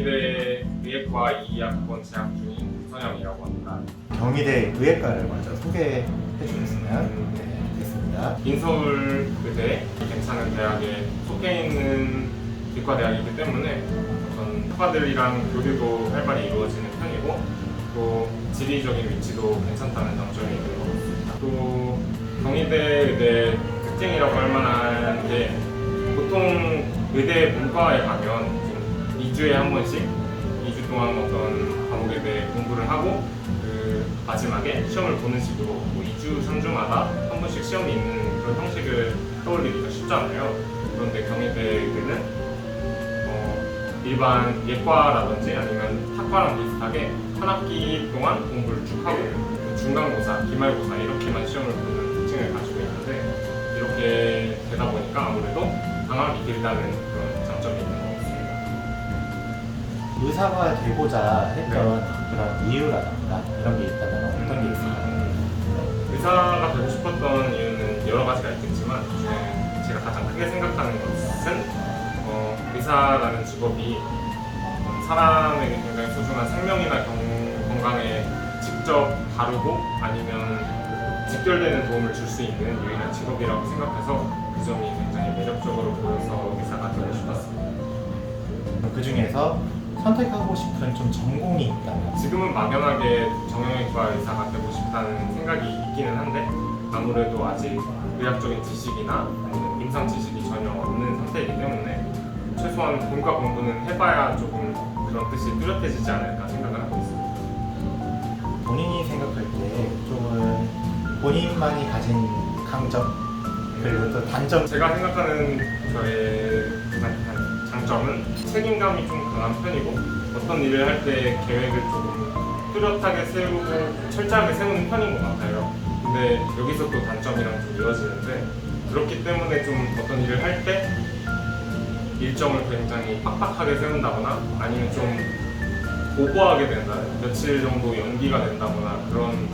경희대 의예과 2학번 재학 중인 구선영이라고 합니다. 경희대 의예과를 먼저 소개해 주셨으면 됐습니다. 인서울 의대 괜찮은 대학에 속해 있는 기과대학이기 때문에 어떤 학과들이랑 교류도 활발히 이루어지는 편이고 또 지리적인 위치도 괜찮다는 장점이 있는 것 같습니다. 또 경희대 의대 특징이라고 할 만한 게 보통 의대 문과에 가면 좀 2주에 한 번씩 2주 동안 어떤 과목에 대해 공부를 하고 그 마지막에 시험을 보는 식으로 뭐 2주, 3주마다 한 번씩 시험이 있는 그런 형식을 떠올리기가 쉽잖아요. 그런데 경희대 의대는 일반 예과라든지 아니면 학과랑 비슷하게 한 학기 동안 공부를 쭉 하고 중간고사, 기말고사 이렇게만 시험을 보는 특징을 가지고 있는데 이렇게 되다 보니까 아무래도 방학이 길다는 그런 장점이 있는 것 같습니다. 의사가 되고자 했던 그런 이유라든가 이런 게 있다면 어떤 게 있을까요? 의사가 되고 싶었던 이유는 여러 가지가 있겠지만 제가 가장 크게 생각하는 것은 의사라는 직업이 사람에게 굉장히 소중한 생명이나 건강에 직접 다루고 아니면 직결되는 도움을 줄 수 있는 유일한 직업이라고 생각해서 그 점이 굉장히 매력적으로 보여서 의사가 되고 싶었습니다. 그 중에서 선택하고 싶은 좀 전공이 있다면? 지금은 막연하게 정형외과 의사가 되고 싶다는 생각이 있기는 한데 아무래도 아직 의학적인 지식이나 아니면 임상 지식이 전혀 없는 상태이기 때문에 최소한 본과 공부는 해봐야 조금 그런 뜻이 뚜렷해지지 않을까 생각을 하고 있습니다. 본인이 생각할 때 조금 본인만이 가진 강점 그리고 또 단점. 제가 생각하는 저의 장점은 책임감이 좀 강한 편이고 어떤 일을 할 때 계획을 조금 뚜렷하게 세우고 철저하게 세우는 편인 것 같아요. 근데 여기서 또 단점이랑 좀 이어지는데 그렇기 때문에 좀 어떤 일을 할 때 일정을 굉장히 빡빡하게 세운다거나 아니면 좀 오버하게 된다, 며칠 정도 연기가 된다거나 그런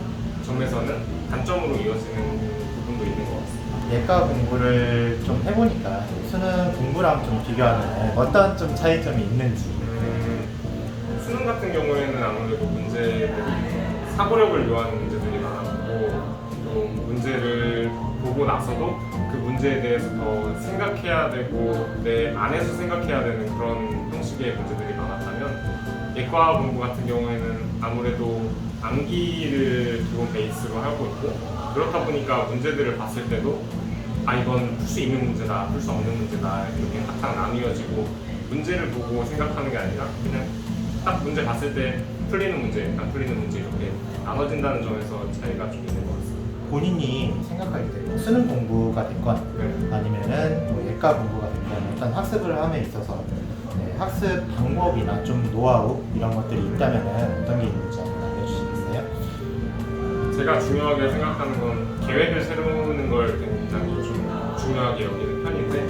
점에서는 단점으로 이어지는 부분도 있는 것 같습니다. 예과 공부를 좀 해보니까 수능 공부랑 좀 비교하면 어떤 좀 차이점이 있는지. 수능 같은 경우에는 아무래도 문제들이 사고력을 요하는 문제들이 많았고 또 문제를 보고 나서도 그 문제에 대해서 더 생각해야 되고 내 안에서 생각해야 되는 그런 형식의 문제들이 많았다면 예과 공부 같은 경우에는 아무래도 암기를 기본 베이스로 하고 있고 그렇다 보니까 문제들을 봤을 때도 이건 풀 수 있는 문제다, 풀 수 없는 문제다 이렇게 딱딱 나뉘어지고 문제를 보고 생각하는 게 아니라 그냥 딱 문제 봤을 때 풀리는 문제, 안 풀리는 문제 이렇게 나눠진다는 점에서 차이가 좀 있는 것 같습니다. 본인이 생각할 때 수능 공부가 됐건 아니면은 뭐 예과 공부가 됐건 어떤 학습을 함에 있어서 학습 방법이나 좀 노하우 이런 것들이 있다면 어떤 게 있는지 한번 알려주시겠어요? 제가 중요하게 생각하는 건 계획을 세우는 걸 굉장히 좀 중요하게 여기는 편인데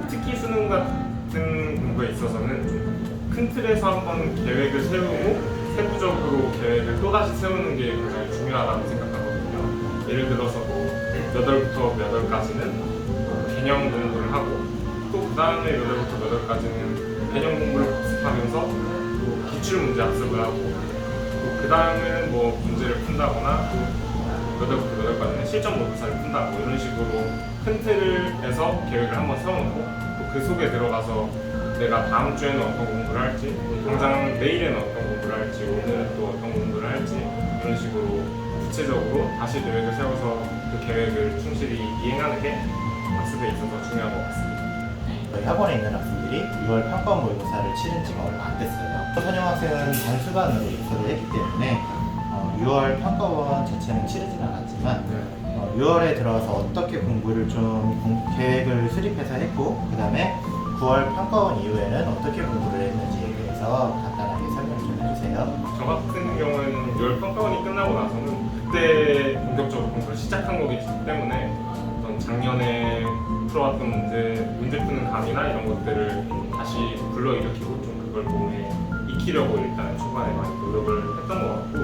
특히 수능 같은 공부에 있어서는 좀 큰 틀에서 한번 계획을 세우고 세부적으로 계획을 또다시 세우는 게 굉장히 중요하다고 생각하거든요. 예를 들어서 뭐 몇 월부터 몇 월까지는 개념 공부를 하고 또 그 다음에 몇 월부터 몇 월까지는 개념 공부를 복습하면서 또 기출문제 학습을 하고 또 그 다음에는 뭐 문제를 푼다거나 또 몇 월부터 몇 월까지는 실전 모의고사를 푼다고 이런 식으로 큰 틀에서 계획을 한번 세워놓고 또 그 속에 들어가서 내가 다음 주에는 어떤 공부를 할지 당장 내일에는 어떤 공부를 할지 오늘은 또 어떤 공부를 할지 이런 식으로 구체적으로 다시 계획을 세워서 그 계획을 충실히 이행하는 게 학습에 있어서 중요한 것 같습니다. 저희 학원에 있는 학생들이 6월 평가 모의고사를 치른 지가 얼마 안 됐어요. 선영 학생은 단수간으로 입소를 했기 때문에 6월 평가원 자체는 치르진 않았지만 6월에 들어와서 어떻게 공부를 좀 계획을 수립해서 했고 그 다음에 9월 평가원 이후에는 어떻게 공부를 했는지에 대해서 간단하게 설명 좀 해주세요. 저 같은 경우에는 6월 평가원이 끝나고 나서는 그때 본격적으로 공부를 시작한 거기 때문에 어떤 작년에 풀어왔던 문제 푸는 감이나 이런 것들을 다시 불러일으키고 좀 그걸 몸에 익히려고 일단 초반에 많이 노력을 했던 것 같고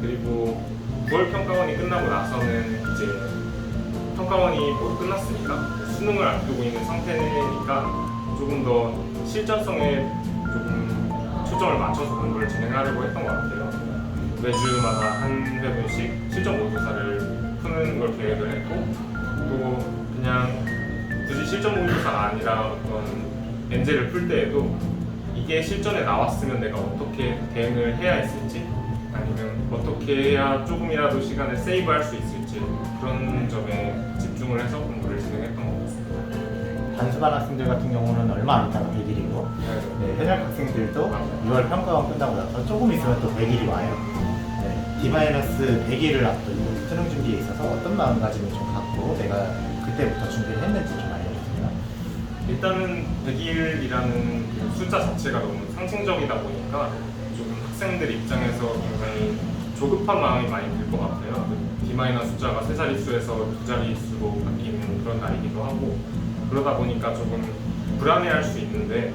그리고 9월 평가원이 끝나고 나서는 이제 평가원이 모두 끝났으니까 수능을 앞두고 있는 상태니까 조금 더 실전성에 조금 초점을 맞춰서 공부를 진행하려고 했던 것 같아요. 매주마다 한 회분씩 실전 모의고사를 푸는 걸 계획을 했고, 또 그냥 굳이 실전 모의고사가 아니라 어떤 엔제를 풀 때에도 이게 실전에 나왔으면 내가 어떻게 대응을 해야 했을지, 아니면 어떻게 해야 조금이라도 시간을 세이브할 수 있을지, 그런 점에 집중을 해서 공부를 진행했던 것 같습니다. 단수반 학생들 같은 경우는 얼마 안 있다가 100일이고 네, 현역 학생들도 6월 평가원 끝나고 나서 조금 있으면 또 100일이 와요. 네, D-100일을 앞두고 수능 준비에 있어서 어떤 마음가짐을 좀 갖고 내가 그때부터 준비를 했는지 좀 알려주세요. 일단은 100일이라는 그 숫자 자체가 너무 상징적이다 보니까 조금 학생들 입장에서 굉장히 조급한 마음이 많이 들 것 같아요. D- 숫자가 세 자릿수에서 두 자릿수로 바뀌는 그런 날이기도 하고, 그러다 보니까 조금 불안해할 수 있는데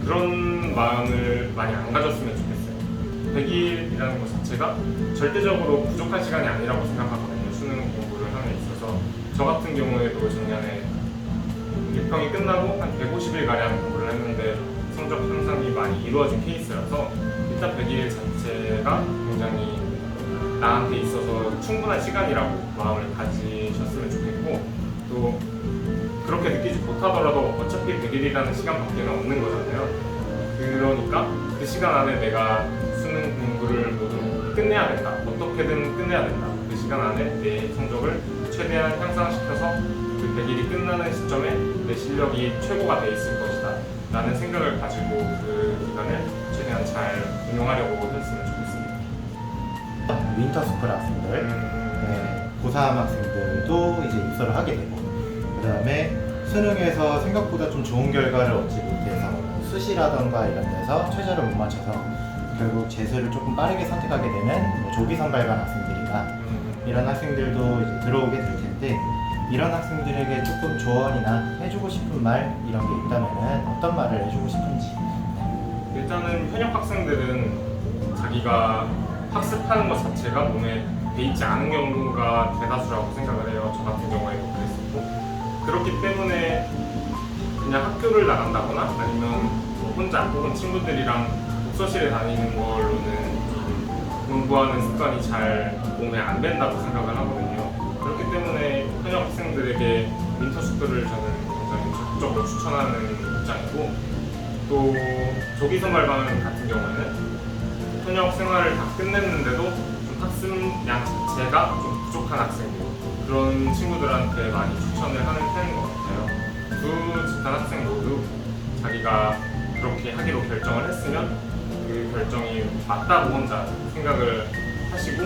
그런 마음을 많이 안 가졌으면 좋겠어요. 100일이라는 것 자체가 절대적으로 부족한 시간이 아니라고 생각하거든요. 수능 공부를 함에 있어서. 저 같은 경우에도 작년에 6평이 끝나고 한 150일가량 공부를 했는데 성적 향상이 많이 이루어진 케이스라서 일단 100일 자체가 굉장히 나한테 있어서 충분한 시간이라고 마음을 가지셨으면 좋겠고, 또 그렇게 느끼지 못하더라도 어차피 100일이라는 시간밖에 없는 거잖아요. 그러니까 그 시간 안에 내가 수능 공부를 모두 끝내야 된다. 어떻게든 끝내야 된다. 그 시간 안에 내 성적을 최대한 향상시켜서 그 100일이 끝나는 시점에 내 실력이 최고가 돼 있을 것이다 라는 생각을 가지고 그 기간을 최대한 잘 운용하려고 했으면 좋겠습니다. 윈터스쿨 학생들, 네, 고3 학생들도 이제 입소를 하게 되고, 그 다음에 수능에서 생각보다 좀 좋은 결과를 얻지 못해서 수시라던가 이런 데서 최저를 못 맞춰서 결국 재수를 조금 빠르게 선택하게 되는 조기 선발관 학생들이나 이런 학생들도 이제 들어오게 될 텐데, 이런 학생들에게 조금 조언이나 해주고 싶은 말 이런 게 있다면은 어떤 말을 해주고 싶은지. 일단은 현역 학생들은 자기가 학습하는 것 자체가 몸에 배있지 않은 경우가 대다수라고 생각을 해요. 저 같은 경우에도 그랬었고, 그렇기 때문에 그냥 학교를 나간다거나 아니면 혼자 혹은 친구들이랑 독서실에 다니는 걸로는 공부하는 습관이 잘 몸에 안 밴다고 생각을 하거든요. 그렇기 때문에 현역 학생들에게 윈터스쿨을 저는 굉장히 적극적으로 추천하는 입장이고, 또 조기 선발반 같은 경우에는 현역 생활을 다 끝냈는데도 좀 학습량 자체가 좀 부족한 학생들, 그런 친구들한테 많이 추천을 하는 편인 것 같아요. 두 집단 학생 모두 자기가 그렇게 하기로 결정을 했으면 그 결정이 맞다고 혼자 생각을 하시고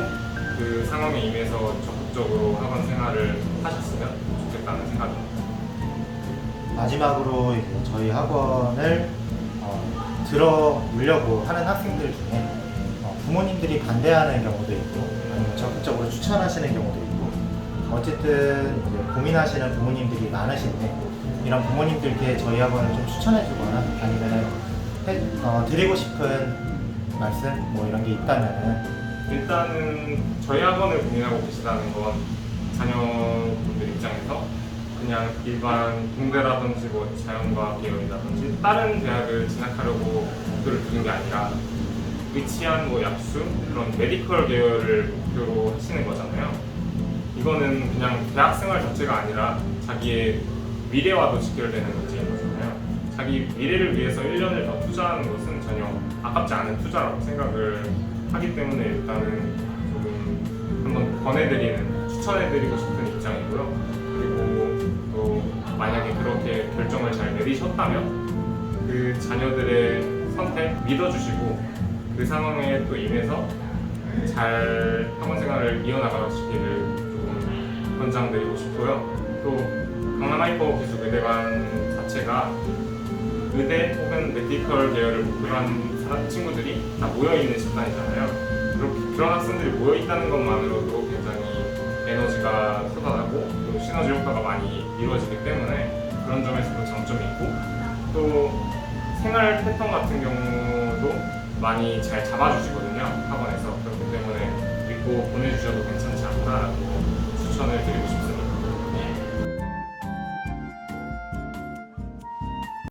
그 상황에 임해서 적극적으로 학원 생활을 하셨으면 좋겠다는 생각입니다. 마지막으로 이제 저희 학원을 들어오려고 하는 학생들 중에 부모님들이 반대하는 경우도 있고 아니면 적극적으로 추천하시는 경우도 있고, 어쨌든 이제 고민하시는 부모님들이 많으신데 이런 부모님들께 저희 학원을 좀 추천해주거나 아니면 드리고 싶은 말씀 뭐 이런 게 있다면은. 일단은 저희 학원을 고민하고 계시다는 건 자녀분들 입장에서 그냥 일반 공대라든지 뭐 자연과학 계열이라든지 다른 대학을 진학하려고 목표를 두는 게 아니라 의치한 뭐 약수 그런 메디컬 계열을 목표로 하시는 거잖아요. 이거는 그냥 대학 생활 자체가 아니라 자기의 미래와도 직결되는 문제인 거잖아요. 자기 미래를 위해서 1년을 더 투자하는 것은 전혀 아깝지 않은 투자라고 생각을 하기 때문에 일단은 조금 한번 권해드리는, 추천해드리고 싶은 입장이고요. 그리고 또 만약에 그렇게 결정을 잘 내리셨다면 그 자녀들의 선택 믿어주시고 그 상황에 또 임해서 잘 학원 생활을 이어나가시기를 조금 권장드리고 싶고요. 또 강남 하이퍼 기숙 의대관 자체가 의대 혹은 메디컬 계열을 목표로 하는 친구들이 다 모여있는 집단이잖아요. 그런 학생들이 모여있다는 것만으로도 굉장히 에너지가 쏟아나고 또 시너지 효과가 많이 이루어지기 때문에 그런 점에서도 장점이 있고, 또 생활 패턴 같은 경우도 많이 잘 잡아주시거든요, 학원에서. 그렇기 때문에 믿고 보내주셔도 괜찮지 않나라고 추천을 드리고 싶습니다.